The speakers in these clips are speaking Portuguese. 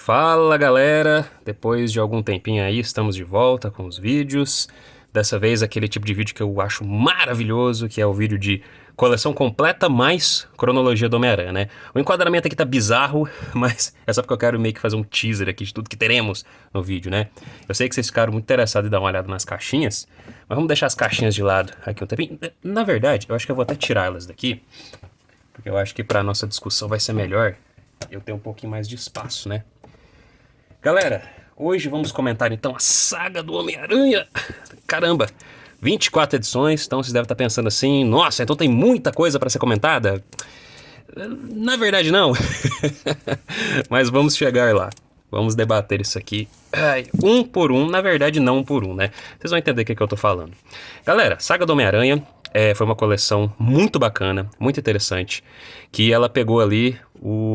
Fala galera, depois de algum tempinho aí estamos de volta com os vídeos. Dessa vez aquele tipo de vídeo que eu acho maravilhoso, que é o vídeo de coleção completa mais cronologia do Homem-Aranha, né? O enquadramento aqui tá bizarro, mas é só porque eu quero meio que fazer um teaser aqui de tudo que teremos no vídeo, né? Eu sei que vocês ficaram muito interessados em dar uma olhada nas caixinhas, mas vamos deixar as caixinhas de lado aqui um tempinho. Na verdade, eu acho que eu vou até tirá-las daqui, porque eu acho que pra nossa discussão vai ser melhor eu ter um pouquinho mais de espaço, né? Galera, hoje vamos comentar então a saga do Homem-Aranha. Caramba, 24 edições, então vocês devem estar pensando assim, nossa, então tem muita coisa para ser comentada? Na verdade não, mas vamos chegar lá. Vamos debater isso aqui um por um, na verdade não um por um, né? Vocês vão entender o que eu tô falando. Galera, Saga do Homem-Aranha foi uma coleção muito bacana, muito interessante, que ela pegou ali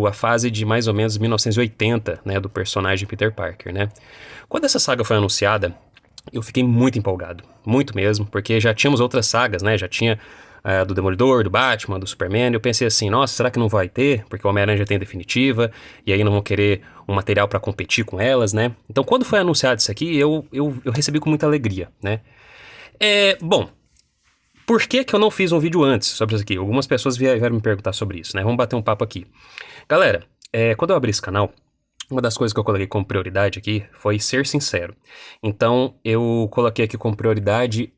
a fase de mais ou menos 1980, né, do personagem Peter Parker, né? Quando essa saga foi anunciada, eu fiquei muito empolgado, muito mesmo, porque já tínhamos outras sagas, né? Já tinha do Demolidor, do Batman, do Superman, e eu pensei assim, nossa, será que não vai ter? Porque o Homem-Aranha já tem a definitiva, e aí não vão querer um material pra competir com elas, né? Então quando foi anunciado isso aqui, eu recebi com muita alegria, né? Bom, por que que eu não fiz um vídeo antes sobre isso aqui? Algumas pessoas vieram me perguntar sobre isso, né? Vamos bater um papo aqui. Galera, quando eu abri esse canal, uma das coisas que eu coloquei como prioridade aqui foi ser sincero. Então, eu coloquei aqui como prioridade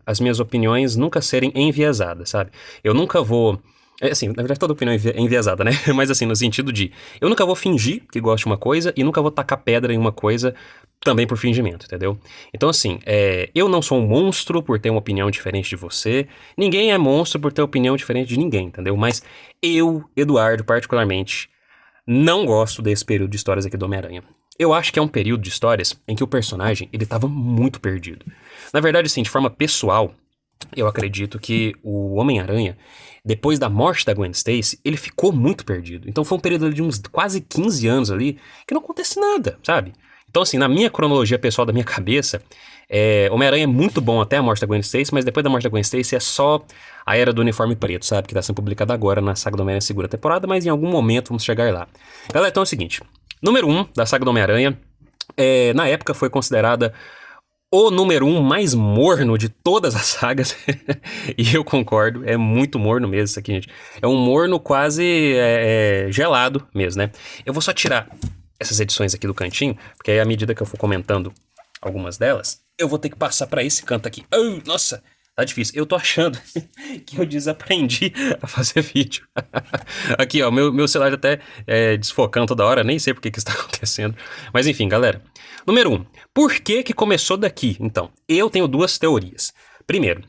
as minhas opiniões nunca serem enviesadas, sabe? Eu nunca vou... assim, na verdade toda opinião é enviesada, né? Mas assim, no sentido de... eu nunca vou fingir que gosto de uma coisa e nunca vou tacar pedra em uma coisa também por fingimento, entendeu? Então assim, eu não sou um monstro por ter uma opinião diferente de você. Ninguém é monstro por ter opinião diferente de ninguém, entendeu? Mas eu, Eduardo, particularmente... não gosto desse período de histórias aqui do Homem-Aranha. Eu acho que é um período de histórias em que o personagem, ele tava muito perdido. Na verdade, assim, de forma pessoal, eu acredito que o Homem-Aranha, depois da morte da Gwen Stacy, ele ficou muito perdido. Então foi um período de uns quase 15 anos ali que não acontece nada, sabe? Então assim, na minha cronologia pessoal da minha cabeça, Homem-Aranha é muito bom até a morte da Gwen Stacy, mas depois da morte da Gwen Stacy é só a Era do Uniforme Preto, sabe? Que tá sendo publicada agora na Saga do Homem-Aranha segunda temporada, mas em algum momento vamos chegar lá. Galera, então é o seguinte, número 1 da Saga do Homem-Aranha, na época foi considerada o número 1 mais morno de todas as sagas, e eu concordo, é muito morno mesmo isso aqui, gente. É um morno quase gelado mesmo, né? Eu vou só tirar essas edições aqui do cantinho, porque aí à medida que eu for comentando algumas delas, eu vou ter que passar pra esse canto aqui. Oh, nossa, tá difícil. Eu tô achando que eu desaprendi a fazer vídeo. Aqui, ó, meu celular até desfocando toda hora, nem sei por que isso tá acontecendo. Mas enfim, galera. Número 1, por que que começou daqui? Então, eu tenho duas teorias. Primeiro,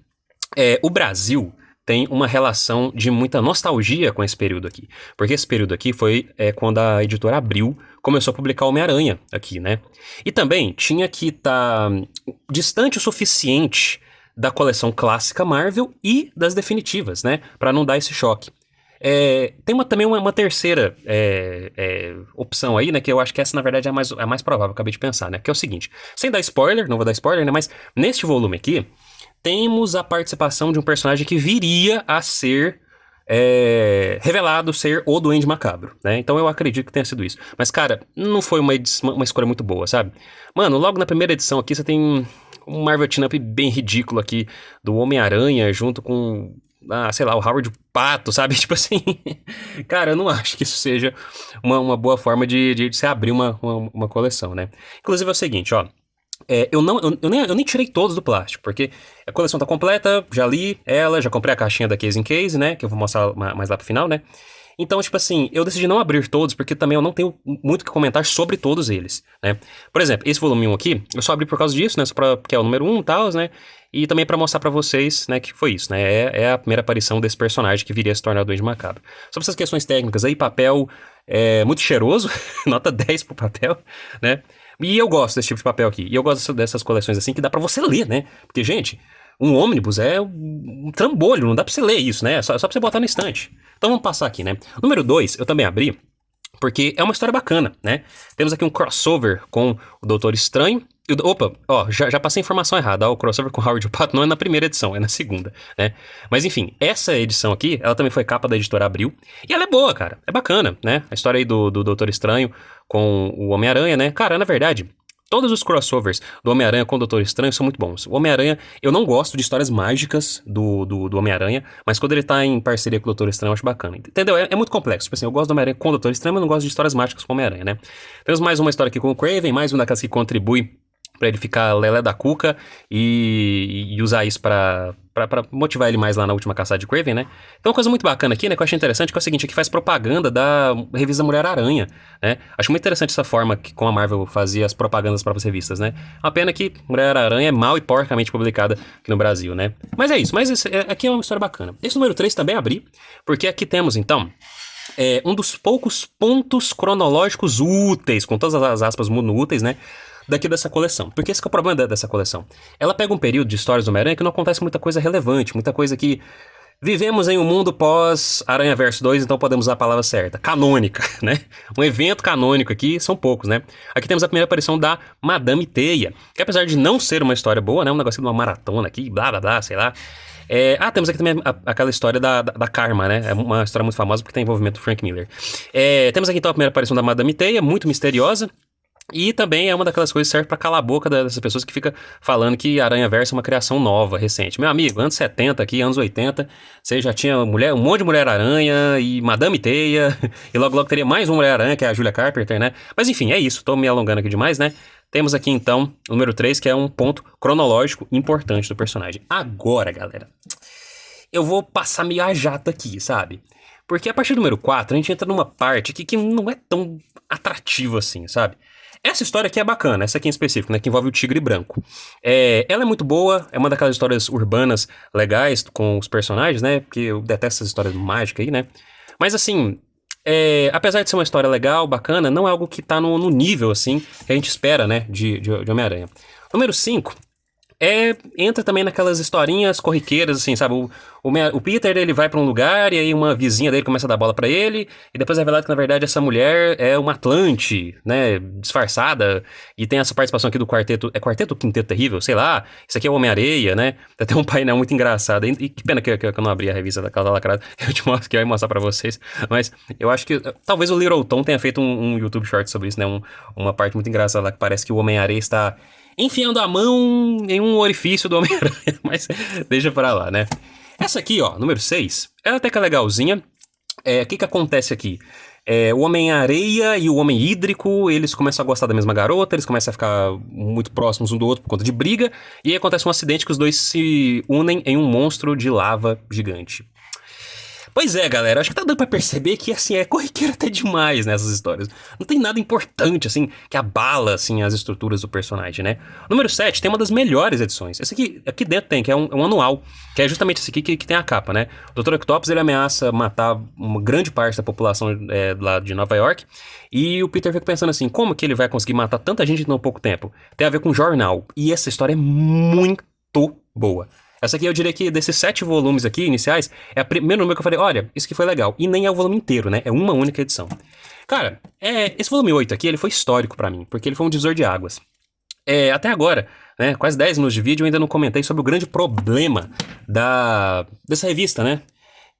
o Brasil tem uma relação de muita nostalgia com esse período aqui. Porque esse período aqui foi quando a editora Abril começou a publicar Homem-Aranha aqui, né? E também tinha que estar distante o suficiente da coleção clássica Marvel e das definitivas, né? Pra não dar esse choque. Tem também uma terceira opção aí, né? Que eu acho que essa, na verdade, é a mais provável, acabei de pensar, né? Que é o seguinte, sem dar spoiler, não vou dar spoiler, né? Mas neste volume aqui, temos a participação de um personagem que viria a ser revelado ser o Duende Macabro, né? Então eu acredito que tenha sido isso. Mas, cara, não foi uma escolha muito boa, sabe? Mano, logo na primeira edição aqui você tem um Marvel Team-Up bem ridículo aqui do Homem-Aranha junto com, sei lá, o Howard Pato, sabe? Tipo assim, cara, eu não acho que isso seja uma boa forma de se abrir uma coleção, né? Inclusive é o seguinte, ó. Eu nem tirei todos do plástico, porque a coleção tá completa, já li ela, já comprei a caixinha da Case in Case, né? Que eu vou mostrar mais lá pro final, né? Então, tipo assim, eu decidi não abrir todos, porque também eu não tenho muito o que comentar sobre todos eles, né? Por exemplo, esse volume 1 aqui, eu só abri por causa disso, né? Só porque é o número 1 e tal, né? E também pra mostrar pra vocês, né, que foi isso, né? É a primeira aparição desse personagem que viria a se tornar o Duende Macabro. Sobre essas questões técnicas aí, papel muito cheiroso, nota 10 pro papel, né? E eu gosto desse tipo de papel aqui. E eu gosto dessas coleções assim que dá pra você ler, né? Porque, gente, um ônibus é um trambolho, não dá pra você ler isso, né? Só pra você botar no estante. Então vamos passar aqui, né? Número 2, eu também abri, porque é uma história bacana, né? Temos aqui um crossover com o Doutor Estranho Opa, ó, já passei a informação errada. Ó, o crossover com Howard e o Pato não é na primeira edição, é na segunda, né? Mas enfim, essa edição aqui, ela também foi capa da editora Abril. E ela é boa, cara. É bacana, né? A história aí do Doutor Estranho com o Homem-Aranha, né? Cara, na verdade, todos os crossovers do Homem-Aranha com o Doutor Estranho são muito bons. O Homem-Aranha, eu não gosto de histórias mágicas do Homem-Aranha, mas quando ele tá em parceria com o Doutor Estranho, eu acho bacana. Entendeu? É muito complexo. Tipo assim, eu gosto do Homem-Aranha com o Doutor Estranho, mas não gosto de histórias mágicas com o Homem-Aranha, né? Temos mais uma história aqui com o Kraven, mais uma daquelas que contribui pra ele ficar lelé da cuca e usar isso pra motivar ele mais lá na última caçada de Kraven, né? Então uma coisa muito bacana aqui, né, que eu achei interessante, que é o seguinte, aqui faz propaganda da revista Mulher-Aranha, né? Acho muito interessante essa forma que com a Marvel fazia as propagandas das próprias revistas, né? Uma pena que Mulher-Aranha é mal e porcamente publicada aqui no Brasil, né? Mas é isso, aqui é uma história bacana. Esse número 3 também abri, porque aqui temos, então, um dos poucos pontos cronológicos úteis, com todas as aspas muito úteis, né? Daqui dessa coleção. Porque esse que é o problema dessa coleção. Ela pega um período de histórias do Homem-Aranha que não acontece muita coisa relevante, muita coisa que... Vivemos em um mundo pós-Aranhaverso 2, então podemos usar a palavra certa. Canônica, né? Um evento canônico aqui, são poucos, né? Aqui temos a primeira aparição da Madame Teia, que apesar de não ser uma história boa, né? Um negócio de uma maratona aqui, blá, blá, blá, sei lá. Temos aqui também aquela história da Karma, né? É uma história muito famosa porque tem envolvimento do Frank Miller. Temos aqui então a primeira aparição da Madame Teia, muito misteriosa. E também é uma daquelas coisas que serve pra calar a boca dessas pessoas que fica falando que Aranhaverso é uma criação nova, recente. Meu amigo, anos 70 aqui, anos 80, você já tinha um monte de Mulher-Aranha e Madame Teia, e logo teria mais uma Mulher-Aranha, que é a Julia Carpenter, né? Mas enfim, é isso, tô me alongando aqui demais, né? Temos aqui então o número 3, que é um ponto cronológico importante do personagem. Agora, galera, eu vou passar meio a jato aqui, sabe? Porque a partir do número 4, a gente entra numa parte que não é tão atrativa assim, sabe? Essa história aqui é bacana, essa aqui em específico, né, que envolve o Tigre Branco. Ela é muito boa, é uma daquelas histórias urbanas legais com os personagens, né, porque eu detesto essas histórias mágicas aí, né. Mas assim, apesar de ser uma história legal, bacana, não é algo que tá no nível, assim, que a gente espera, né, de Homem-Aranha. Número 5 entra também naquelas historinhas corriqueiras, assim, sabe? O Peter, ele vai pra um lugar e aí uma vizinha dele começa a dar bola pra ele e depois é revelado que, na verdade, essa mulher é uma Atlante, né? Disfarçada. E tem essa participação aqui do quarteto... É quarteto ou quinteto terrível? Sei lá. Isso aqui é o Homem-Areia, né? Tem até um painel muito engraçado. E que pena que eu não abri a revista daquela lacrada que eu ia mostrar pra vocês. Mas eu acho que... Talvez o Little Tom tenha feito um YouTube short sobre isso, né? Uma parte muito engraçada lá que parece que o Homem-Areia está enfiando a mão em um orifício do Homem-Aranha, mas deixa pra lá, né? Essa aqui, ó, número 6, ela até que é legalzinha. O que acontece aqui? O Homem-Areia e o Homem Hídrico, eles começam a gostar da mesma garota, eles começam a ficar muito próximos um do outro por conta de briga, e aí acontece um acidente que os dois se unem em um monstro de lava gigante. Pois é, galera, acho que tá dando pra perceber que, assim, é corriqueiro até demais nessas histórias. Não tem nada importante, assim, que abala, assim, as estruturas do personagem, né? Número 7 tem uma das melhores edições. Esse aqui dentro tem, que é um anual, que é justamente esse aqui que tem a capa, né? O Dr. Octopus, ele ameaça matar uma grande parte da população lá de Nova York, e o Peter fica pensando assim, como que ele vai conseguir matar tanta gente em tão pouco tempo? Tem a ver com jornal, e essa história é muito boa. Essa aqui eu diria que desses 7 volumes aqui, iniciais, é o primeiro número que eu falei, olha, isso aqui foi legal. E nem é o volume inteiro, né? É uma única edição. Cara, esse volume 8 aqui, ele foi histórico pra mim, porque ele foi um divisor de águas. Até agora, né, quase 10 minutos de vídeo, eu ainda não comentei sobre o grande problema dessa revista, né?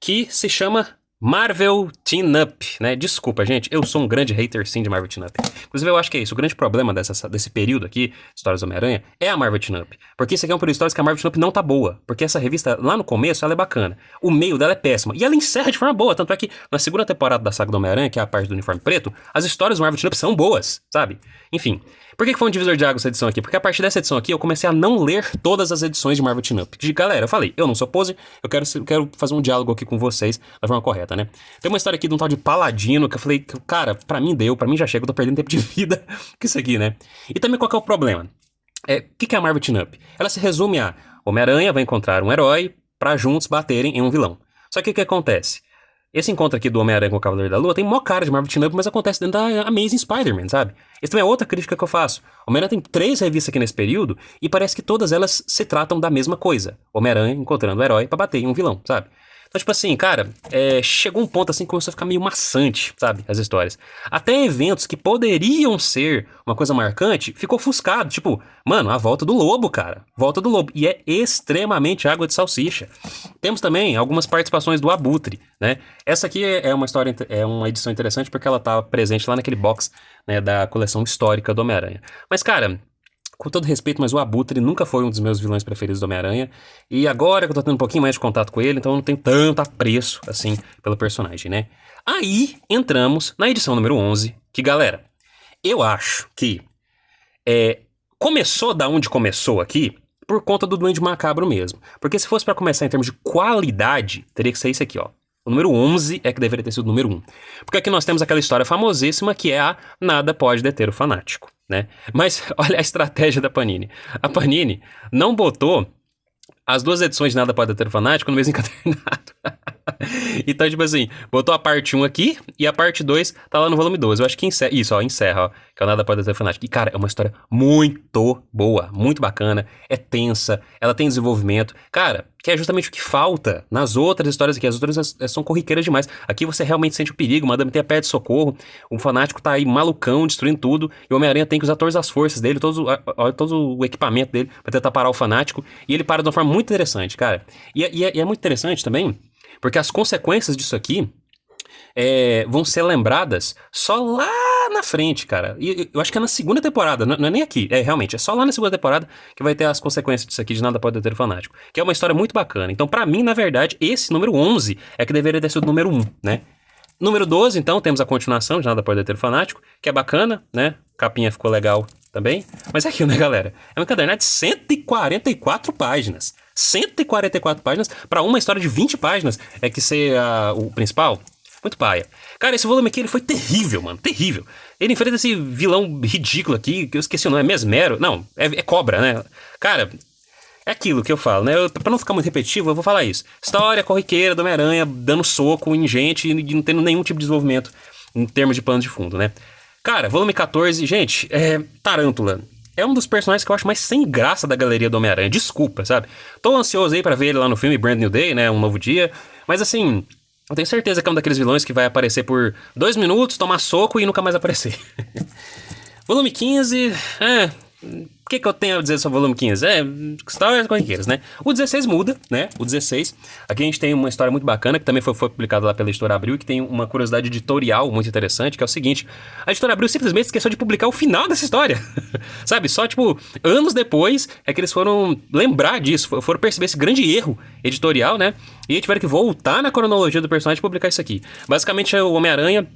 Que se chama Marvel Teen Up, né? Desculpa, gente, eu sou um grande hater sim de Marvel Teen Up. Inclusive, eu acho que é isso. O grande problema desse período aqui, Histórias do Homem-Aranha, é a Marvel Teen Up. Porque isso aqui é um período de histórias que a Marvel Teen Up não tá boa. Porque essa revista, lá no começo, ela é bacana. O meio dela é péssimo. E ela encerra de forma boa. Tanto é que na segunda temporada da saga do Homem-Aranha, que é a parte do uniforme preto, as histórias do Marvel Teen Up são boas, sabe? Enfim. Por que foi um divisor de águas essa edição aqui? Porque a partir dessa edição aqui eu comecei a não ler todas as edições de Marvel Teen Up. Galera, eu falei, eu não sou poser, eu quero fazer um diálogo aqui com vocês da forma correta, né? Tem uma história aqui de um tal de Paladino que eu falei, cara, pra mim já chega, eu tô perdendo tempo de vida com isso aqui, né? E também qual que é o problema? O que é a Marvel Teen Up? Ela se resume a Homem-Aranha vai encontrar um herói pra juntos baterem em um vilão. Só que o que acontece? Esse encontro aqui do Homem-Aranha com o Cavaleiro da Lua tem mó cara de Marvel Teen Up, mas acontece dentro da Amazing Spider-Man, sabe? Essa também é outra crítica que eu faço. O Homem-Aranha tem 3 revistas aqui nesse período e parece que todas elas se tratam da mesma coisa. Homem-Aranha encontrando o herói pra bater em um vilão, sabe? Então, tipo assim, cara, chegou um ponto assim que começou a ficar meio maçante, sabe? As histórias. Até eventos que poderiam ser uma coisa marcante, ficou ofuscado. Tipo, mano, a volta do lobo, cara. Volta do lobo. E é extremamente água de salsicha. Temos também algumas participações do Abutre, né? Essa aqui é uma história, é uma edição interessante porque ela tá presente lá naquele box, né, da coleção histórica do Homem-Aranha. Mas, cara, com todo respeito, mas o Abutre nunca foi um dos meus vilões preferidos do Homem-Aranha. E agora que eu tô tendo um pouquinho mais de contato com ele, então eu não tenho tanto apreço, assim, pelo personagem, né? Aí entramos na edição número 11, que, galera, eu acho que começou da onde começou aqui por conta do Duende Macabro mesmo. Porque se fosse pra começar em termos de qualidade, teria que ser isso aqui, ó. O número 11 é que deveria ter sido o número 1. Porque aqui nós temos aquela história famosíssima que é a Nada Pode Deter o Fanático, né? Mas olha a estratégia da Panini. A Panini não botou as duas edições de Nada Pode Deter o Fanático no mesmo encadernado. Então, tipo assim, botou a parte 1 aqui e a parte 2 tá lá no volume 12. Eu acho que encerra. Isso, ó, encerra, ó. Que é o Nada Pode Deter o Fanático. E, cara, é uma história muito boa, muito bacana. É tensa, ela tem desenvolvimento. Cara, que é justamente o que falta nas outras histórias aqui. As outras são corriqueiras demais. Aqui você realmente sente o perigo. Madame Teia pede socorro. O fanático tá aí malucão, destruindo tudo. E o Homem-Aranha tem que usar todas as forças dele, todo o equipamento dele pra tentar parar o fanático. E ele para de uma forma muito interessante, cara. E é muito interessante também, porque as consequências disso aqui vão ser lembradas só lá na frente, cara. E eu acho que é na segunda temporada, não é nem aqui. Realmente, é só lá na segunda temporada que vai ter as consequências disso aqui de Nada Pode Deter o Fanático. Que é uma história muito bacana. Então, pra mim, na verdade, esse número 11 é que deveria ter sido o número 1, né? Número 12, então, temos a continuação de Nada Pode Deter o Fanático, que é bacana, né? Capinha ficou legal também. Mas é aquilo, né, galera? É um encadernado de 144 páginas. 144 páginas pra uma história de 20 páginas é que ser o principal. Muito paia. Cara, esse volume aqui ele foi terrível, mano. Terrível. Ele enfrenta esse vilão ridículo aqui, que eu esqueci o nome, é Mesmero. Não, é Cobra, né? Cara, é aquilo que eu falo, né? Pra não ficar muito repetitivo, eu vou falar isso. História corriqueira do Homem-Aranha dando soco em gente e não tendo nenhum tipo de desenvolvimento em termos de plano de fundo, né? Cara, volume 14, gente, Tarântula. É um dos personagens que eu acho mais sem graça da galeria do Homem-Aranha. Desculpa, sabe? Tô ansioso aí pra ver ele lá no filme Brand New Day, né? Um novo dia. Mas assim, eu tenho certeza que é um daqueles vilões que vai aparecer por 2 minutos, tomar soco e nunca mais aparecer. Volume 15, o que eu tenho a dizer sobre o volume 15? Histórias corriqueiras, né? O 16 muda, né? O 16, aqui a gente tem uma história muito bacana, que também foi publicada lá pela Editora Abril, que tem uma curiosidade editorial muito interessante, que é o seguinte: a Editora Abril simplesmente esqueceu de publicar o final dessa história. Sabe? Só, tipo, anos depois é que eles foram lembrar disso, foram perceber esse grande erro editorial, né? E tiveram que voltar na cronologia do personagem e publicar isso aqui. Basicamente é o Homem-Aranha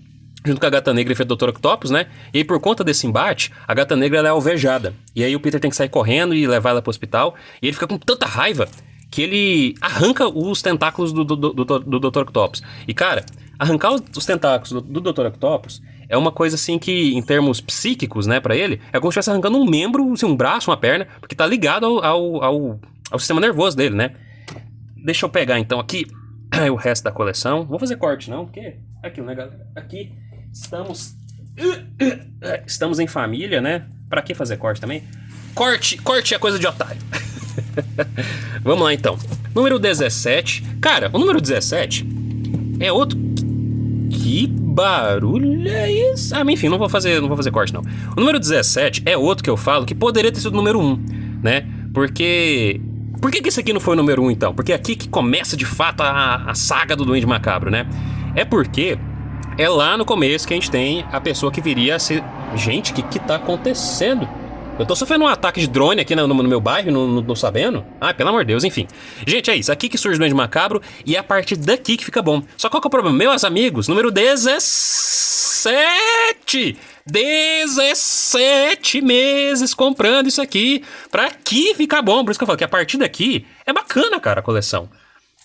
junto com a Gata Negra e o Dr. Octopus, né? E aí, por conta desse embate, a Gata Negra ela é alvejada. E aí o Peter tem que sair correndo e levar ela pro hospital. E ele fica com tanta raiva que ele arranca os tentáculos do Dr. Octopus. E, cara, arrancar os tentáculos do Dr. Octopus é uma coisa, assim, que, em termos psíquicos, né, pra ele, é como se estivesse arrancando um membro, assim, um braço, uma perna, porque tá ligado ao sistema nervoso dele, né? Deixa eu pegar, então, aqui o resto da coleção. Vou fazer corte, não, porque é aquilo, né, galera? Aqui estamos em família, né? Pra que fazer corte também? Corte é coisa de otário. Vamos lá, então. Número 17. Cara, o número 17 é outro... Que barulho é isso? Enfim, não vou fazer corte, não. O número 17 é outro que eu falo que poderia ter sido o número 1, né? Porque... Por que esse aqui não foi o número 1, então? Porque é aqui que começa, de fato, a saga do Duende Macabro, né? É porque... é lá no começo que a gente tem a pessoa que viria a ser... Gente, o que tá acontecendo? Eu tô sofrendo um ataque de drone aqui no meu bairro, não tô sabendo? Pelo amor de Deus, enfim. Gente, é isso. Aqui que surge o Duende Macabro e é a partir daqui que fica bom. Só qual que é o problema? Meus amigos, número 17! 17 meses comprando isso aqui pra aqui ficar bom. Por isso que eu falo que a partir daqui é bacana, cara, a coleção.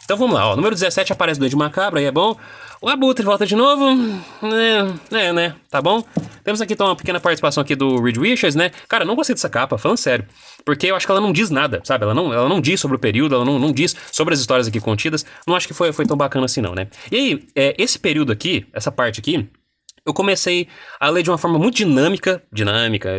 Então vamos lá, ó. Número 17 aparece o Duende Macabro, aí é bom. O Abutre volta de novo. Né? Tá bom? Temos aqui então uma pequena participação aqui do Reed Richards, né? Cara, eu não gostei dessa capa, falando sério. Porque eu acho que ela não diz nada, sabe? Ela não diz sobre o período, ela não diz sobre as histórias aqui contidas. Não acho que foi tão bacana assim, não, né? E aí, esse período aqui, essa parte aqui, eu comecei a ler de uma forma muito dinâmica,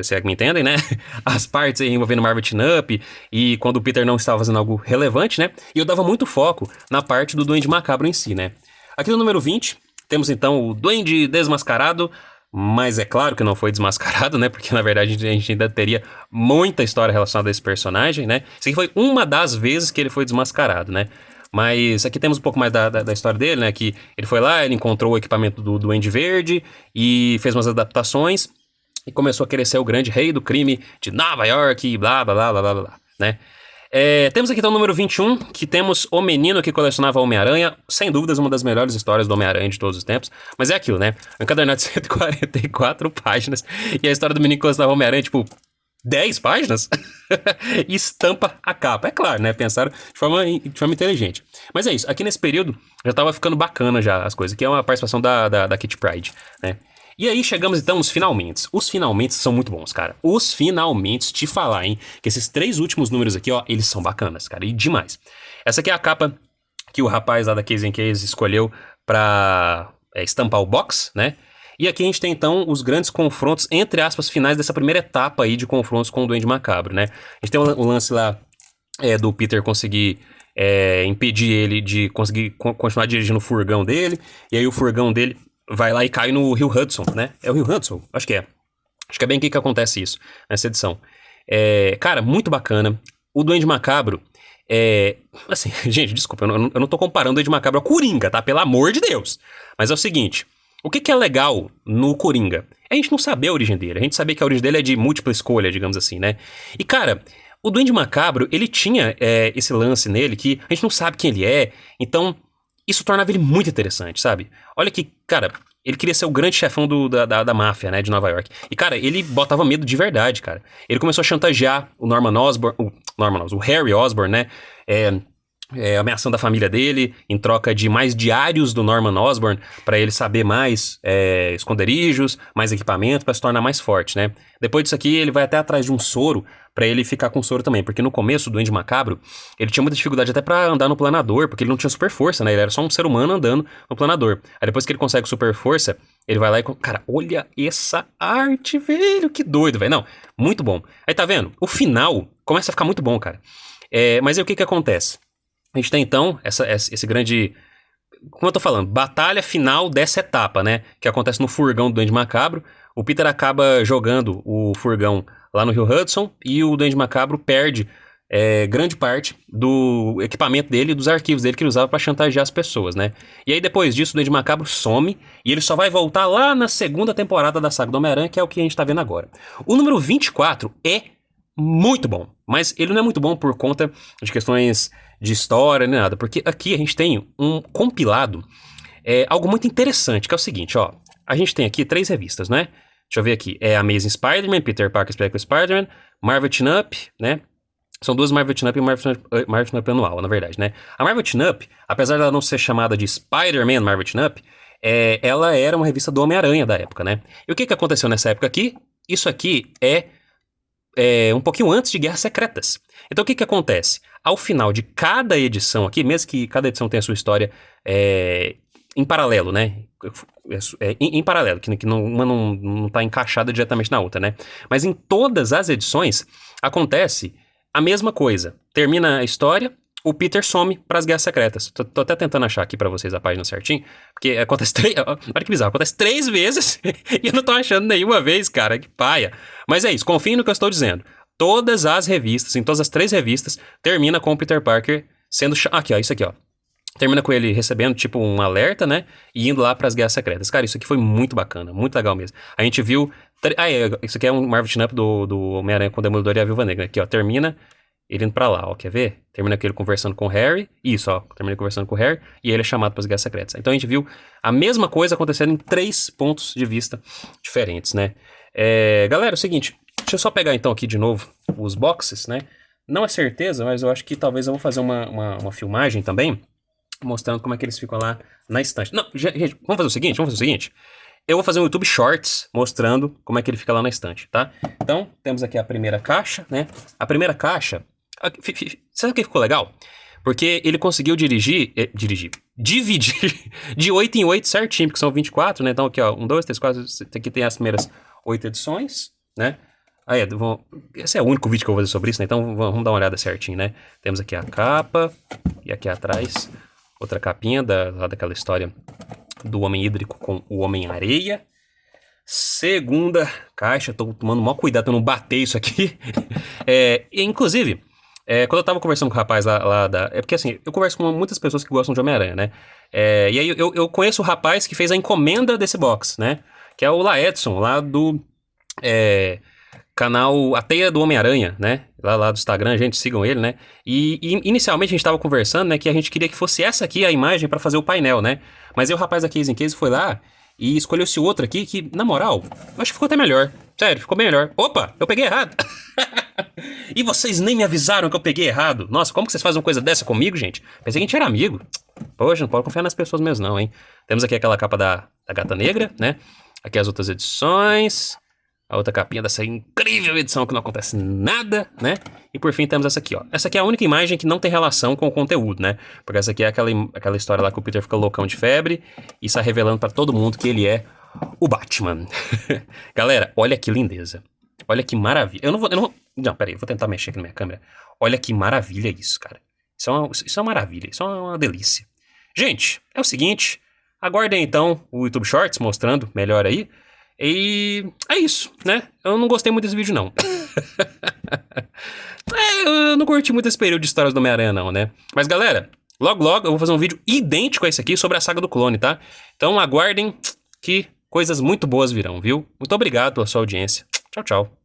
se é que me entendem, né? As partes aí envolvendo Marvel Team-Up e quando o Peter não estava fazendo algo relevante, né? E eu dava muito foco na parte do Duende Macabro em si, né? Aqui no número 20, temos então o Duende Desmascarado, mas é claro que não foi desmascarado, né? Porque na verdade a gente ainda teria muita história relacionada a esse personagem, né? Isso aqui foi uma das vezes que ele foi desmascarado, né? Mas aqui temos um pouco mais da história dele, né? Que ele foi lá, ele encontrou o equipamento do Duende Verde e fez umas adaptações e começou a querer ser o grande rei do crime de Nova York e blá, blá, blá, blá, blá, blá, né? Temos aqui então o número 21, que temos o menino que colecionava Homem-Aranha, sem dúvidas uma das melhores histórias do Homem-Aranha de todos os tempos, mas é aquilo, né? Um encadernado de 144 páginas e a história do menino que colecionava Homem-Aranha, tipo, 10 páginas? E estampa a capa. É claro, né? Pensaram de forma inteligente. Mas é isso. Aqui nesse período já tava ficando bacana já as coisas, que é uma participação da Kitty Pryde, né? E aí chegamos então nos finalmente. Os finalmente são muito bons, cara. Os finalmente, te falar, hein? Que esses 3 últimos números aqui, ó, eles são bacanas, cara. E demais. Essa aqui é a capa que o rapaz lá da Case Case escolheu pra estampar o box, né? E aqui a gente tem, então, os grandes confrontos, entre aspas, finais dessa primeira etapa aí de confrontos com o Duende Macabro, né? A gente tem o lance lá do Peter conseguir impedir ele de conseguir continuar dirigindo o furgão dele, e aí o furgão dele vai lá e cai no Rio Hudson, né? É o Rio Hudson? Acho que é. Acho que é bem aqui que acontece isso, nessa edição. Cara, muito bacana. O Duende Macabro assim, gente, desculpa, eu não tô comparando o Duende Macabro ao Coringa, tá? Pelo amor de Deus! Mas é o seguinte... O que é legal no Coringa? É a gente não saber a origem dele. A gente saber que a origem dele é de múltipla escolha, digamos assim, né? E, cara, o Duende Macabro, ele tinha esse lance nele que a gente não sabe quem ele é. Então, isso tornava ele muito interessante, sabe? Olha que, cara, ele queria ser o grande chefão da máfia, né, de Nova York. E, cara, ele botava medo de verdade, cara. Ele começou a chantagear o o Harry Osborn, né? Ameaçando a família dele, em troca de mais diários do Norman Osborn, pra ele saber mais esconderijos, mais equipamento, pra se tornar mais forte, né? Depois disso aqui, ele vai até atrás de um soro, pra ele ficar com soro também, porque no começo, do Duende Macabro, ele tinha muita dificuldade até pra andar no planador, porque ele não tinha super força, né? Ele era só um ser humano andando no planador. Aí depois que ele consegue super força, ele vai lá e... Cara, olha essa arte, velho, que doido, velho. Não, muito bom. Aí tá vendo? O final começa a ficar muito bom, cara. Mas aí o que acontece? A gente tem, então, esse grande... Como eu tô falando, batalha final dessa etapa, né? Que acontece no furgão do Duende Macabro. O Peter acaba jogando o furgão lá no Rio Hudson e o Duende Macabro perde grande parte do equipamento dele e dos arquivos dele que ele usava pra chantagear as pessoas, né? E aí, depois disso, o Duende Macabro some e ele só vai voltar lá na segunda temporada da saga do Homem-Aranha, que é o que a gente tá vendo agora. O número 24 é muito bom, mas ele não é muito bom por conta de questões de história nem nada, porque aqui a gente tem um compilado, algo muito interessante, que é o seguinte, ó, a gente tem aqui 3 revistas, né? Deixa eu ver aqui, Amazing Spider-Man, Peter Parker Spectacular Spider-Man, Marvel Team-Up, né? São 2 Marvel Team-Up e Marvel Team-Up anual, na verdade, né? A Marvel Team-Up, apesar dela não ser chamada de Spider-Man Marvel Team-Up, ela era uma revista do Homem-Aranha da época, né? E o que aconteceu nessa época aqui? Isso aqui um pouquinho antes de Guerras Secretas. Então o que acontece? Ao final de cada edição aqui, mesmo que cada edição tenha a sua história em paralelo, né? Em paralelo, que uma não tá encaixada diretamente na outra, né? Mas em todas as edições acontece a mesma coisa. Termina a história, o Peter some pras Guerras Secretas. Tô até tentando achar aqui pra vocês a página certinho, porque acontece olha que bizarro, acontece 3 vezes e eu não tô achando nenhuma vez, cara, que paia. Mas é isso, confiem no que eu estou dizendo. Todas as revistas, em todas as 3 revistas, termina com o Peter Parker sendo... Aqui, ó, isso aqui, ó. Termina com ele recebendo, tipo, um alerta, né? E indo lá pras Guerras Secretas. Cara, isso aqui foi muito bacana, muito legal mesmo. A gente viu... isso aqui é um Marvel Team-Up do Homem-Aranha com o Demolidor e a Viúva Negra. Aqui, ó, termina ele indo pra lá, ó, quer ver? Termina com ele conversando com o Harry. Isso, ó, termina conversando com o Harry. E ele é chamado pras Guerras Secretas. Então a gente viu a mesma coisa acontecendo em 3 pontos de vista diferentes, né? Galera, é o seguinte... Deixa eu só pegar então aqui de novo os boxes, né? Não é certeza, mas eu acho que talvez eu vou fazer uma filmagem também, mostrando como é que eles ficam lá na estante. Não, gente, vamos fazer o seguinte. Eu vou fazer um YouTube Shorts mostrando como é que ele fica lá na estante, tá? Então, temos aqui a primeira caixa, né? A primeira caixa... Sabe o que ficou legal? Porque ele conseguiu dividir de 8 em 8 certinho, porque são 24, né? Então aqui, ó, 1, 2, 3, 4, aqui tem as primeiras 8 edições, né? Aí, esse é o único vídeo que eu vou fazer sobre isso, né? Então vamos dar uma olhada certinho, né? Temos aqui a capa, e aqui atrás outra capinha lá daquela história do Homem Hídrico com o Homem-Areia. Segunda caixa, tô tomando maior cuidado pra não bater isso aqui. Inclusive, quando eu tava conversando com o rapaz lá da... É porque assim, eu converso com muitas pessoas que gostam de Homem-Aranha, né? E aí eu conheço o rapaz que fez a encomenda desse box, né? Que é o Laedson, lá do canal A Teia do Homem-Aranha, né? Lá do Instagram, gente, sigam ele, né? E inicialmente a gente tava conversando, né? Que a gente queria que fosse essa aqui a imagem pra fazer o painel, né? Mas aí o rapaz da Case in Case foi lá e escolheu esse outro aqui que, na moral, eu acho que ficou até melhor. Sério, ficou bem melhor. Opa, eu peguei errado. E vocês nem me avisaram que eu peguei errado. Nossa, como que vocês fazem uma coisa dessa comigo, gente? Pensei que a gente era amigo. Poxa, não pode confiar nas pessoas mesmo não, hein? Temos aqui aquela capa da Gata Negra, né? Aqui as outras edições. A outra capinha dessa incrível edição que não acontece nada, né? E por fim temos essa aqui, ó. Essa aqui é a única imagem que não tem relação com o conteúdo, né? Porque essa aqui é aquela história lá que o Peter fica loucão de febre e está revelando pra todo mundo que ele é o Batman. Galera, olha que lindeza. Olha que maravilha. Não, peraí, eu vou tentar mexer aqui na minha câmera. Olha que maravilha isso, cara. Isso é uma maravilha, isso é uma delícia. Gente, é o seguinte, aguardem então o YouTube Shorts mostrando melhor aí. E é isso, né? Eu não gostei muito desse vídeo, não. Eu não curti muito esse período de histórias do Homem-Aranha, não, né? Mas, galera, logo eu vou fazer um vídeo idêntico a esse aqui sobre a saga do clone, tá? Então aguardem que coisas muito boas virão, viu? Muito obrigado pela sua audiência. Tchau, tchau.